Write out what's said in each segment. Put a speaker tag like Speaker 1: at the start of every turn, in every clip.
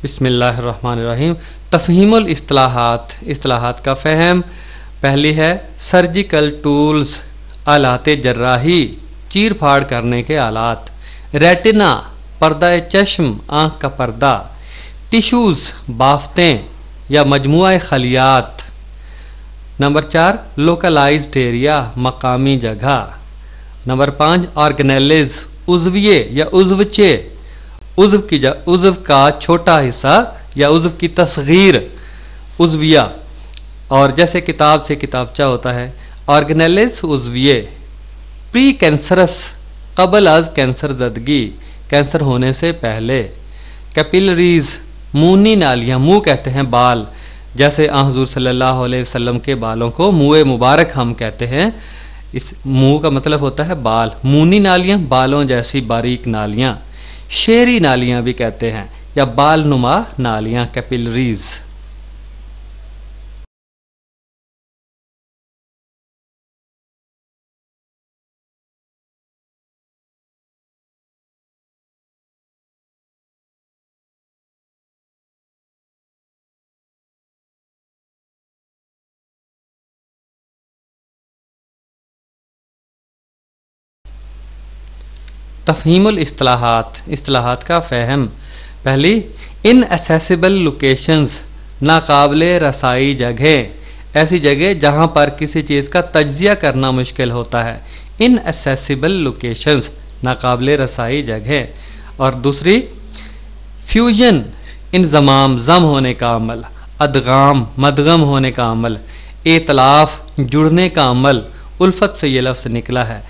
Speaker 1: बिस्मिल्लाहिर्रहमानिर्रहीम। तफहीमुल इस्तिलाहात, इस्तिलाहात का फहम। पहली है सर्जिकल टूल्स, आलात जर्राही, चीर फाड़ करने के आलात। रेटिना, पर्दा चश्म, आँख का पर्दा। टिश्यूज़, बाफ्तें या मजमुआ खलियात। नंबर 4 लोकलाइज्ड एरिया, मकामी जगह। नंबर 5 ऑर्गेनेलिज, उज़विये या उज़वचे, उज़व का छोटा हिस्सा या उज़व की तस्गीर, उज़विया। और जैसे किताब से किताबचा होता है। ऑर्गेनेलिज उज़विये। प्री कैंसरस, कबल अज कैंसर जदगी, कैंसर होने से पहले। कैपिलरीज, मुंहनी नालियाँ, मुंह कहते हैं बाल, जैसे हुज़ूर सल्लल्लाहु अलैहि वसल्लम के बालों को मुँह मुबारक हम कहते हैं। इस मुंह का मतलब होता है बाल। मुंहनी नालियाँ, बालों जैसी बारीक नालियाँ। शेरी नालियाँ भी कहते हैं, या बाल नुमा नालियाँ, कैपिलरीज। तफहीमुल इस्तिलाहात, इस्तिलाहात का फहम। पहली, इनएसेसिबल लोकेशंस, नाकाबिले रसाई जगह, ऐसी जगह जहाँ पर किसी चीज़ का तज्जिया करना मुश्किल होता है। इनएसेसिबल लोकेशंस, नाकाबिले रसाई जगह। और दूसरी, फ्यूजन, इंजमाम, जम होने का अमल। अदगाम, मदगम होने का अमल। एतलाफ, जुड़ने का अमल, उल्फत से ये लफ्ज़ निकला है।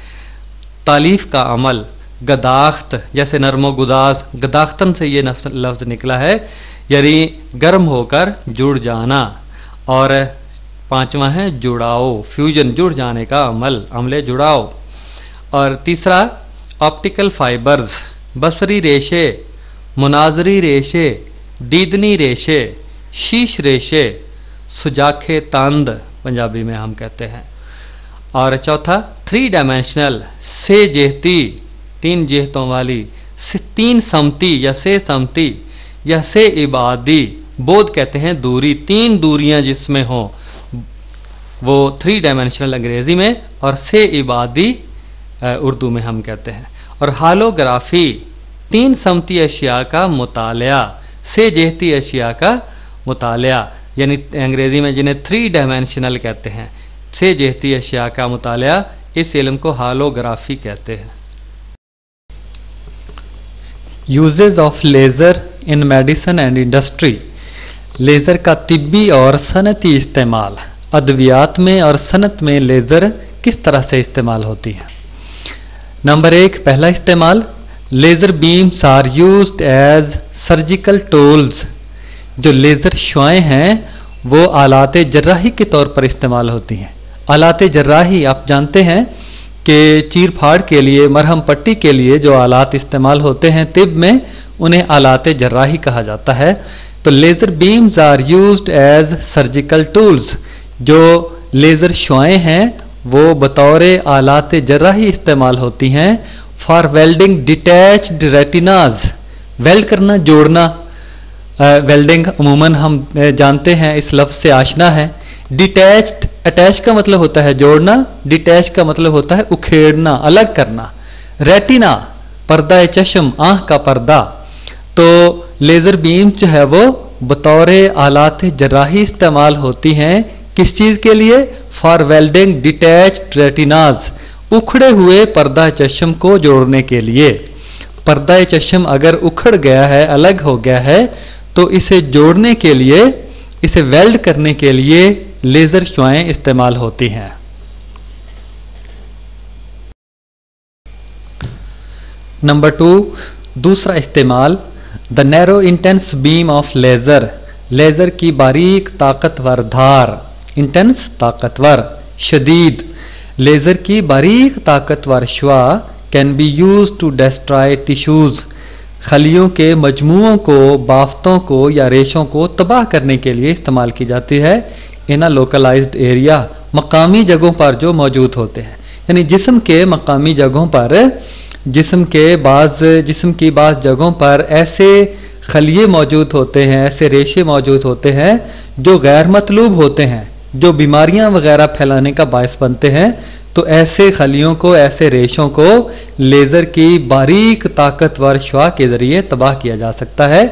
Speaker 1: तालीफ का अमल। गदाख्त, जैसे नरमो गुदास, गदाख्तन से ये लफ्ज़ निकला है, यानी गर्म होकर जुड़ जाना। और पांचवा है जुड़ाओ, फ्यूजन, जुड़ जाने का अमल, अमले जुड़ाओ। और तीसरा, ऑप्टिकल फाइबर्स, बसरी रेशे, मुनाजरी रेशे, दीदनी रेशे, शीश रेशे, सुजाखे तंद पंजाबी में हम कहते हैं। और चौथा, 3 डायमेंशनल, से जेहती, 3 जेहतों वाली, तीन समती या से समती, या से इबादी, बोध कहते हैं दूरी, 3 दूरियां जिसमें हों, वो 3 डायमेंशनल अंग्रेजी में, और से इबादी उर्दू में हम कहते हैं। और हालोग्राफी, 3 समती अशिया का मुतालिया, से जेहती अशिया का मुतालिया, यानी अंग्रेजी में जिन्हें 3 डायमेंशनल कहते हैं, से जेहती अशिया का मुतालिया, इस इल्म को हालोग्राफी कहते हैं। Uses of laser in medicine and industry, laser का तिब्बी और सनती इस्तेमाल। अद्वियात में और सनत में लेज़र किस तरह से इस्तेमाल होती है। नंबर 1, पहला इस्तेमाल, laser beams are used as surgical tools. जो लेज़र शुआएँ हैं वो आलात जर्राही के तौर पर इस्तेमाल होती हैं। आलात जर्राही आप जानते हैं कि चीर फाड़ के लिए, मरहम पट्टी के लिए जो आलात इस्तेमाल होते हैं तिब में, उन्हें आलात जर्राही कहा जाता है। तो laser beams are used as surgical tools, जो लेज़र शुआएँ हैं वो बतौर आलात जर्राही इस्तेमाल होती हैं। For welding detached retinas, weld करना, जोड़ना। वेल्डिंग अमूमन हम जानते हैं, इस लफ्ज़ से आशना है। डिटैच्ड, अटैच का मतलब होता है जोड़ना, डिटैच का मतलब होता है उखेड़ना, अलग करना। रेटिना, पर्दा चश्म, आँख का पर्दा। तो लेज़र बीम जो है वो बतौर आलात जर्राही इस्तेमाल होती हैं, किस चीज़ के लिए। फॉर वेल्डिंग डिटैच्ड रेटिनाज, उखड़े हुए पर्दा चश्म को जोड़ने के लिए। पर्दा चश्म अगर उखड़ गया है, अलग हो गया है, तो इसे जोड़ने के लिए, इसे वेल्ड करने के लिए लेज़र शुआएँ इस्तेमाल होती हैं। नंबर 2, दूसरा इस्तेमाल, the narrow intense beam of laser, laser की बारीक ताकतवर धार। इंटेंस, ताकतवर, शदीद। लेज़र की बारीक ताकतवर शुआ can be use to destroy tissues, खलियों के मजमुओं को, बाफ्तों को या रेशों को तबाह करने के लिए इस्तेमाल की जाती है। इन लोकलाइज्ड एरिया, मकामी जगहों पर जो मौजूद होते हैं, यानी जिस्म के मकामी जगहों पर جسم کی بعض جگہوں پر ایسے خلیے موجود ہوتے ہیں، ایسے ریشے موجود ہوتے ہیں جو غیر مطلوب ہوتے ہیں، جو بیماریاں وغیرہ پھیلانے کا باعث بنتے ہیں، تو ایسے خلیوں کو، ایسے ریشوں کو لیزر کی باریک طاقتور شعاع کے ذریعے تباہ کیا جا سکتا ہے۔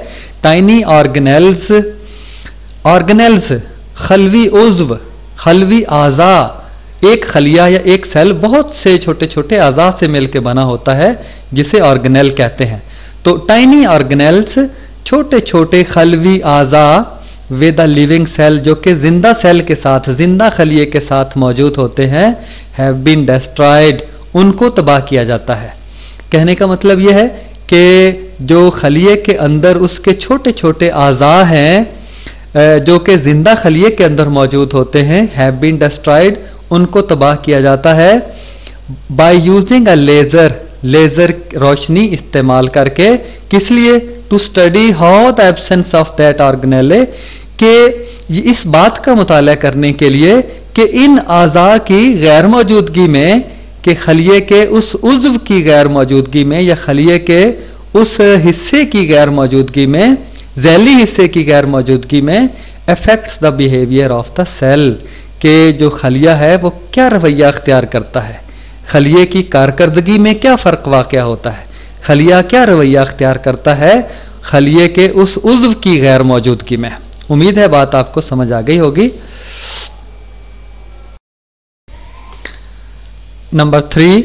Speaker 1: ٹائنی آرگنیلز خلوی عضو، خلوی اعضاء، ایک خلیہ یا ایک سیل بہت سے چھوٹے چھوٹے اعضاء سے مل کے بنا ہوتا ہے جسے آرگنیل کہتے ہیں۔ تو ٹائنی آرگنیلز چھوٹے چھوٹے خلوی اعضاء ود اے لیونگ سیل، جو کہ زندہ سیل کے ساتھ، زندہ خلیے کے ساتھ موجود ہوتے ہیں، ہیو بین ڈسٹرائڈ، ان کو تباہ کیا جاتا ہے۔ کہنے کا مطلب یہ ہے کہ جو خلیے کے اندر اس کے چھوٹے چھوٹے اعضاء ہیں جو کہ زندہ خلیے کے اندر موجود ہوتے ہیں، ہیو بین ڈسٹرائڈ، ان کو تباہ کیا جاتا ہے بائی یوزنگ اے لیزر روشنی استعمال کر کے۔ کس لیے؟ To study how the absence of that organelle, کہ اس بات کا مطالعہ کرنے کے لیے کہ ان اعضاء کی غیر موجودگی میں، کہ خلیے کے اس عضو کی غیر موجودگی میں یا خلیے کے اس حصے کی غیر موجودگی میں، ذیلی حصے کی غیر موجودگی میں، affects the behaviour of the cell, کہ جو خلیہ ہے وہ کیا رویہ اختیار کرتا ہے، خلیے کی کارکردگی میں کیا فرق واقع ہوتا ہے، خلیہ کیا رویہ اختیار کرتا ہے خلیے کے اس عضو کی غیر موجودگی میں۔ امید ہے بات آپ کو سمجھ آ گئی ہوگی۔ Number 3،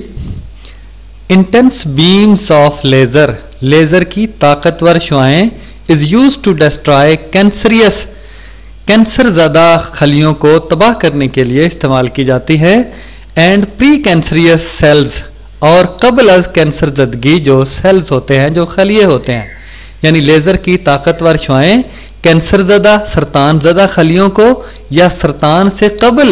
Speaker 1: intense beams of laser, laser کی طاقتور شعائیں از یوز ٹو ڈسٹرائے کینسر زدہ خلیوں کو تباہ کرنے کے لیے استعمال کی جاتی ہے، اینڈ پری کینسریس سیلز، اور قبل از کینسر زدگی جو سیلز ہوتے ہیں، جو خلیے ہوتے ہیں، یعنی لیزر کی طاقتور شعائیں کینسر زدہ، سرطان زدہ خلیوں کو، یا سرطان سے قبل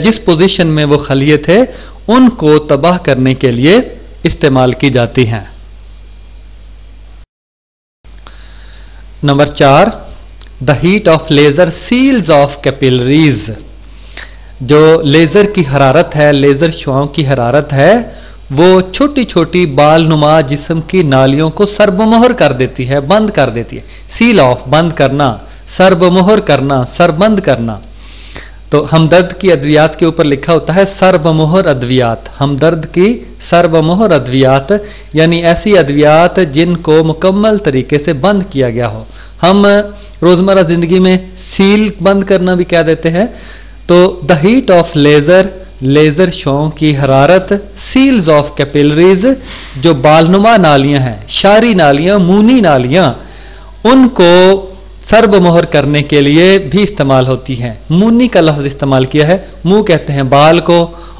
Speaker 1: جس پوزیشن میں وہ خلیے تھے ان کو تباہ کرنے کے لیے استعمال کی جاتی ہیں۔ Number 4، the heat of laser seals off capillaries, جو لیزر کی حرارت ہے، لیزر شعاؤں کی حرارت ہے، وہ چھوٹی چھوٹی بال نما جسم کی نالیوں کو سرب مہر کر دیتی ہے، بند کر دیتی ہے۔ سیل آف، بند کرنا، سرب مہر کرنا، سربند کرنا۔ تو ہمدرد کی ادویات کے اوپر لکھا ہوتا ہے سرب مہر ادویات، ہمدرد کی سرب مہر ادویات، یعنی ایسی ادویات جن کو مکمل طریقے سے بند کیا گیا ہو۔ ہم روزمرہ زندگی میں سیل بند کرنا بھی کہہ دیتے ہیں۔ تو the heat of laser, laser شعاؤں کی حرارت، سیلز آف کیپلریز، جو بالنما نالیاں ہیں، شاری نالیاں، مونی نالیاں، ان کو سرب مہر کرنے کے لیے بھی استعمال ہوتی ہیں۔ مونی کا لفظ استعمال کیا ہے، منہ کہتے ہیں بال کو،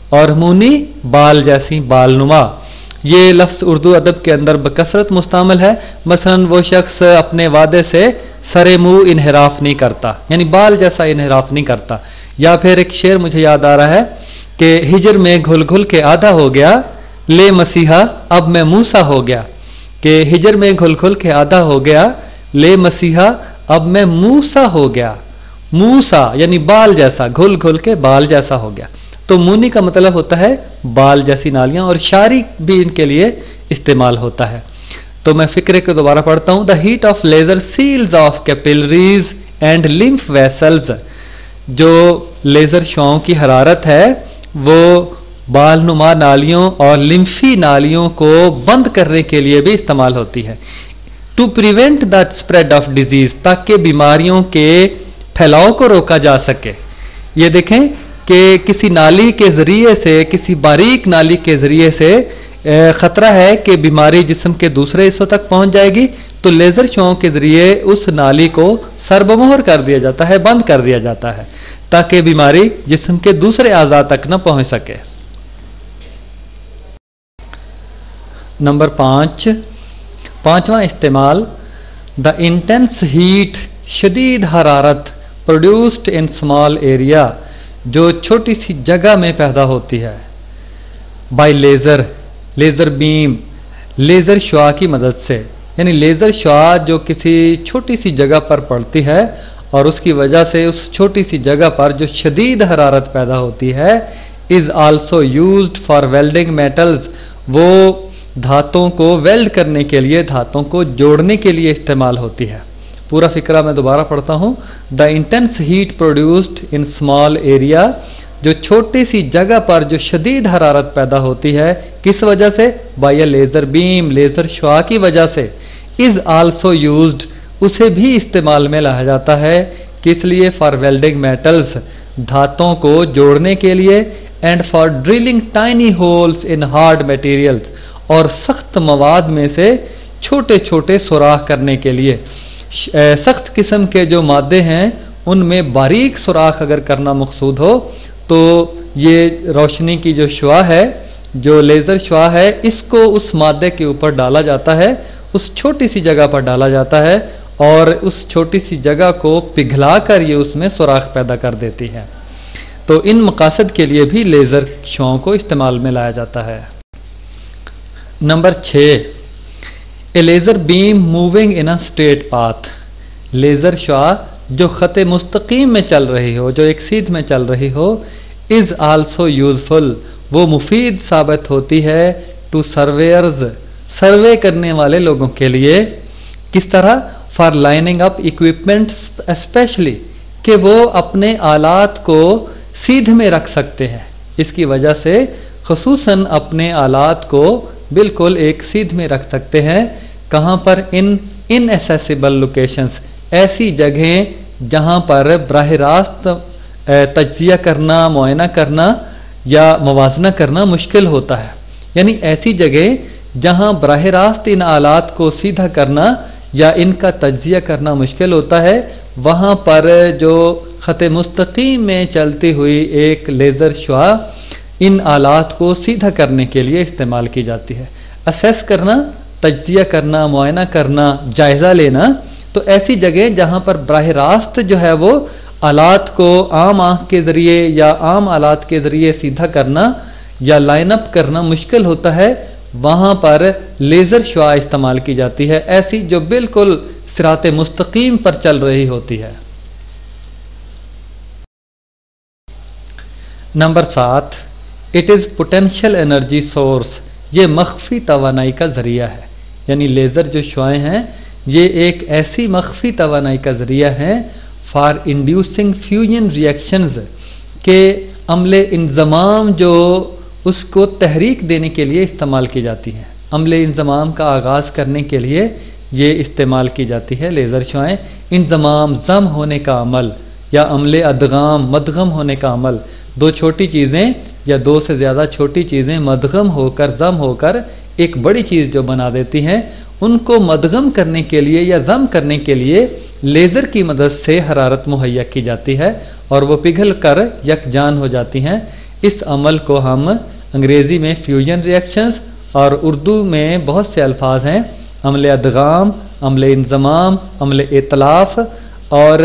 Speaker 1: اور مونی بال جیسی بال نما۔ یہ لفظ اردو ادب کے اندر بکثرت مستعمل ہے۔ مثلا وہ شخص اپنے وعدے سے سرے منہ انحراف نہیں کرتا، یعنی بال جیسا انحراف نہیں کرتا۔ یا پھر ایک شعر مجھے یاد آ رہا ہے کہ ہجر میں گھل گھل کے آدھا ہو گیا، لے مسیحا اب میں موسیٰ ہو گیا، کہ ہجر میں گھل گھل کے آدھا ہو گیا، لے مسیحا اب میں موسیٰ ہو گیا۔ موسیٰ یعنی بال جیسا، گھل گھل کے بال جیسا ہو گیا۔ تو مونی کا مطلب ہوتا ہے بال جیسی نالیاں، اور شاری بھی ان کے لیے استعمال ہوتا ہے۔ تو میں فکرے کو دوبارہ پڑھتا ہوں۔ The heat of laser seals off capillaries and lymph vessels, جو لیزر شعاؤں کی حرارت ہے وہ بال نما نالیوں اور لمفی نالیوں کو بند کرنے کے لیے بھی استعمال ہوتی ہے۔ To prevent the spread of disease, تاکہ بیماریوں کے پھیلاؤ کو روکا جا سکے۔ یہ دیکھیں کہ کسی نالی کے ذریعے سے، کسی باریک نالی کے ذریعے سے خطرہ ہے کہ بیماری جسم کے دوسرے حصوں تک پہنچ جائے گی، تو لیزر شعاؤں کے ذریعے اس نالی کو سرب مہر کر دیا جاتا ہے، بند کر دیا جاتا ہے، تاکہ بیماری جسم کے دوسرے اعضاء تک نہ پہنچ سکے۔ نمبر 5، پانچواں استعمال، دا انٹینس ہیٹ، شدید حرارت، پروڈیوسڈ ان اسمال ایریا، جو چھوٹی سی جگہ میں پیدا ہوتی ہے، by laser, laser beam, laser شعاع کی مدد سے، یعنی لیزر شعاع جو کسی چھوٹی سی جگہ پر پڑتی ہے اور اس کی وجہ سے اس چھوٹی سی جگہ پر جو شدید حرارت پیدا ہوتی ہے، is also used for welding metals, وہ धातों को वेल्ड करने के लिए, धातों को जोड़ने के लिए इस्तेमाल होती है। पूरा फिक्रा मैं दोबारा पढ़ता हूँ। The intense heat produced in small area, जो छोटी सी जगह पर जो शदीद हरारत पैदा होती है, किस वजह से? बाय लेज़र बीम, लेज़र शुआ की वजह से। इज़ आल्सो यूज्ड, उसे भी इस्तेमाल में लाया जाता है। किस लिए? फॉर वेल्डिंग मेटल्स, धातों को जोड़ने के लिए, and for drilling tiny holes in hard materials, और सख्त मवाद में से छोटे छोटे सुराख करने के लिए। सख्त किस्म के जो मादे हैं उनमें बारीक सुराख अगर करना मकसूद हो तो ये रोशनी की जो शुआ है, जो लेज़र शुआ है, इसको उस मादे के ऊपर डाला जाता है, उस छोटी सी जगह पर डाला जाता है, और उस छोटी सी जगह को पिघला कर ये उसमें सुराख पैदा कर देती है। तो इन मकासद के लिए भी लेज़र शुआओं को इस्तेमाल में लाया जाता है। Number 6, a laser beam moving in a straight path, laser शुआ जो ख़त मुस्तकीम में चल रही हो, जो एक सीध में चल रही हो, इज़ आल्सो यूजफुल, वो मुफीद साबित होती है, टू सर्वेयर्स, सर्वे करने वाले लोगों के लिए। किस तरह? For lining up equipments specially, कि वो अपने आलात को सीध में रख सकते हैं। इसकी वजह से खसूसन अपने आलात को बिल्कुल एक सीध में रख सकते हैं। कहाँ पर? इन इनएसेसिबल लोकेशंस, ऐसी जगहें जहाँ पर बराह रास्त तज्जिया करना, मुआयना करना या मवाजना करना मुश्किल होता है। यानी ऐसी जगह जहाँ बराह रास्त इन आलात को सीधा करना या इनका तज्जिया करना मुश्किल होता है, वहाँ पर जो ख़त मुस्तकीम में चलती हुई एक लेज़र शुआ इन आलात को सीधा करने के लिए इस्तेमाल की जाती है। असेस करना, तज्जिया करना, मुआयना करना, जायज़ा लेना, तो ऐसी जगह जहाँ पर बराह रास्त जो है वो आलात को आम आँख के ज़रिए या आम आलात के ज़रिए सीधा करना या लाइन अप करना मुश्किल होता है, वहाँ पर लेज़र शुआ इस्तेमाल की जाती है, ऐसी जो बिल्कुल सिरात मुस्तकीम पर चल रही होती है। Number 7, it is potential energy source, ये मख्फी तवानाई का ज़रिया है। यानी लेज़र जो शुआएँ हैं ये एक ऐसी मख्फी तवानाई का ज़रिया है फॉर इंड्यूसिंग फ्यूजन रिएक्शंस, के अमले इंज़माम जो उसको तहरीक देने के लिए इस्तेमाल की जाती हैं। अमले इंज़माम का आगाज़ करने के लिए ये इस्तेमाल की जाती है लेज़र शुआएँ। इंज़माम ज़म होने का अमल या अमले अदगाम मदगम होने का अमल, दो छोटी चीज़ें या दो से ज़्यादा छोटी चीज़ें मदगम होकर ज़म होकर एक बड़ी चीज़ जो बना देती हैं, उनको मदगम करने के लिए या ज़म करने के लिए लेज़र की मदद से हरारत मुहैया की जाती है और वो पिघल कर यकजान हो जाती हैं। इस अमल को हम अंग्रेज़ी में फ्यूजन रिएक्शंस और उर्दू में बहुत से अल्फाज हैं, अमले अदगाम, अमले इंज़माम, अमले इतलाफ़ और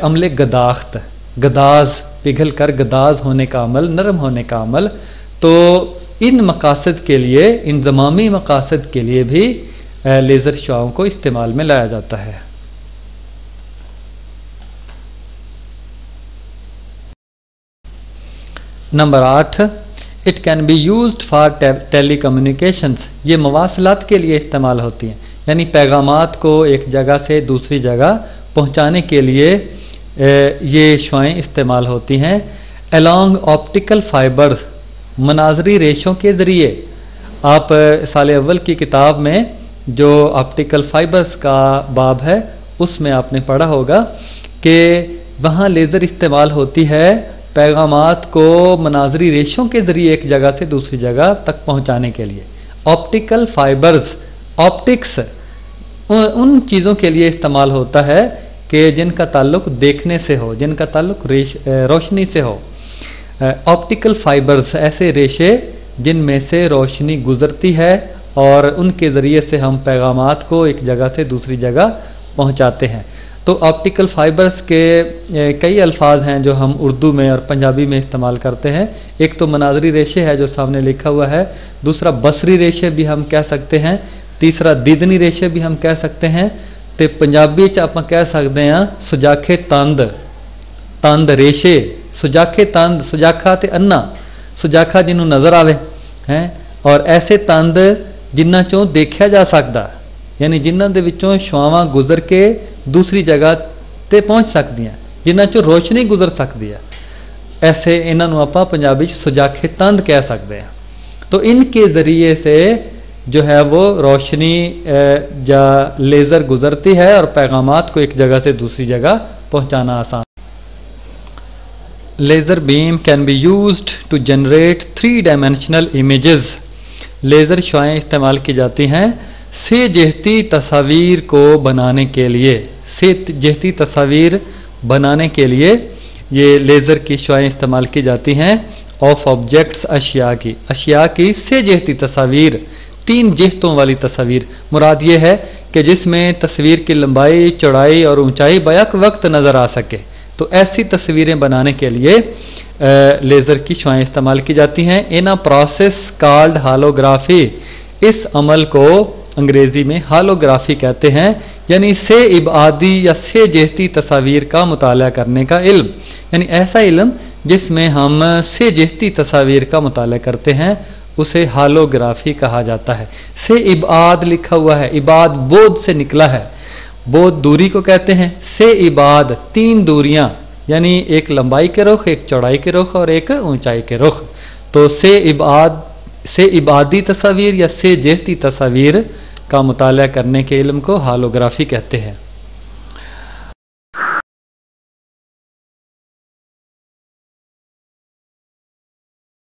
Speaker 1: अमले गदाख्त, गदाज, पिघल कर गदाज होने का अमल, नरम होने का अमल। तो इन मकासद के लिए, इंज़मामी मकासद के लिए भी लेज़र शुआओं को इस्तेमाल में लाया जाता है। Number 8, it can be used for telecommunications, ये मवासलात के लिए इस्तेमाल होती हैं। यानी पैगामात को एक जगह से दूसरी जगह पहुंचाने के लिए ये शुआएँ इस्तेमाल होती हैं। अलॉन्ग ऑप्टिकल फाइबर्स, मनाजरी रेशों के ज़रिए। आप साल अव्वल की किताब में जो ऑप्टिकल फाइबर्स का बाब है उसमें आपने पढ़ा होगा कि वहाँ लेज़र इस्तेमाल होती है पैगामात को मनाजरी रेशों के ज़रिए एक जगह से दूसरी जगह तक पहुँचाने के लिए। ऑप्टिकल फाइबर्स, ऑप्टिक्स उन चीज़ों के लिए इस्तेमाल होता है कि जिनका ताल्लुक़ देखने से हो, जिनका ताल्लुक़ रोशनी से हो। ऑप्टिकल फाइबर्स ऐसे रेशे जिनमें से रोशनी गुजरती है और उनके ज़रिए से हम पैगामात को एक जगह से दूसरी जगह पहुंचाते हैं। तो ऑप्टिकल फाइबर्स के कई अल्फाज हैं जो हम उर्दू में और पंजाबी में इस्तेमाल करते हैं। एक तो मनाजरी रेशे है जो सामने लिखा हुआ है, दूसरा बसरी रेशे भी हम कह सकते हैं, तीसरा दीदनी रेशे भी हम कह सकते हैं, तो पंजाबी च आप कह सकते हैं सुजाखे तंद, तंद रेशे, सुजाखे तंद, सुजाखा ते अन्ना, सुजाखा जिन्हों नज़र आवे हैं, اور ایسے تند ਜਿਨ੍ਹਾਂ ਚੋਂ ਦੇਖਿਆ ਜਾ ਸਕਦਾ, ਯਾਨੀ ਜਿਨ੍ਹਾਂ ਦੇ ਵਿੱਚੋਂ ਛਾਵਾਂ ਗੁਜ਼ਰ ਕੇ ਦੂਸਰੀ ਜਗ੍ਹਾ ਤੇ ਪਹੁੰਚ ਸਕਦੀਆਂ, ਜਿਨ੍ਹਾਂ ਚੋਂ ਰੋਸ਼ਨੀ ਗੁਜ਼ਰ ਸਕਦੀ ਹੈ, ऐसे इन्हां नूं आपां पंजाबी च सुजाखे तंद कह सकते हैं। तो इनके ज़रिए से जो है वो रोशनी या लेज़र गुजरती है और पैगामात को एक जगह से दूसरी जगह पहुंचाना आसान। Laser beam can be used to generate 3 dimensional images. Laser शुआएँ इस्तेमाल की जाती हैं से जहती तस्वीर को बनाने के लिए। से जहती तस्वीर बनाने के लिए ये लेज़र की शुआएँ इस्तेमाल की जाती हैं ऑफ ऑब्जेक्ट्स, अशिया की से जहती तस्वीर, 3 जहतों वाली तस्वीर। मुराद ये है कि जिसमें तस्वीर की लंबाई, चौड़ाई और ऊंचाई बैक वक्त नज़र आ सके। तो ऐसी तस्वीरें बनाने के लिए लेज़र की शुआएँ इस्तेमाल की जाती हैं। इन प्रोसेस कॉल्ड हालोग्राफी, इस अमल को अंग्रेज़ी में हालोग्राफी कहते हैं, यानी से इबादी या से जहती तस्वीर का मुताला करने का इल्म, यानी ऐसा इल्म जिसमें हम से जहती तस्वीर का मुताला करते हैं उसे हालोग्राफी कहा जाता है। से इबाद लिखा हुआ है, इबाद बोध से निकला है, बोध दूरी को कहते हैं। से इबाद 3 दूरियां, यानी एक लंबाई के रुख, एक चौड़ाई के रुख और एक ऊंचाई के रुख। तो से इबादी तस्वीर या से जहती तस्वीर का मुताला करने के इल्म को हालोग्राफी कहते हैं।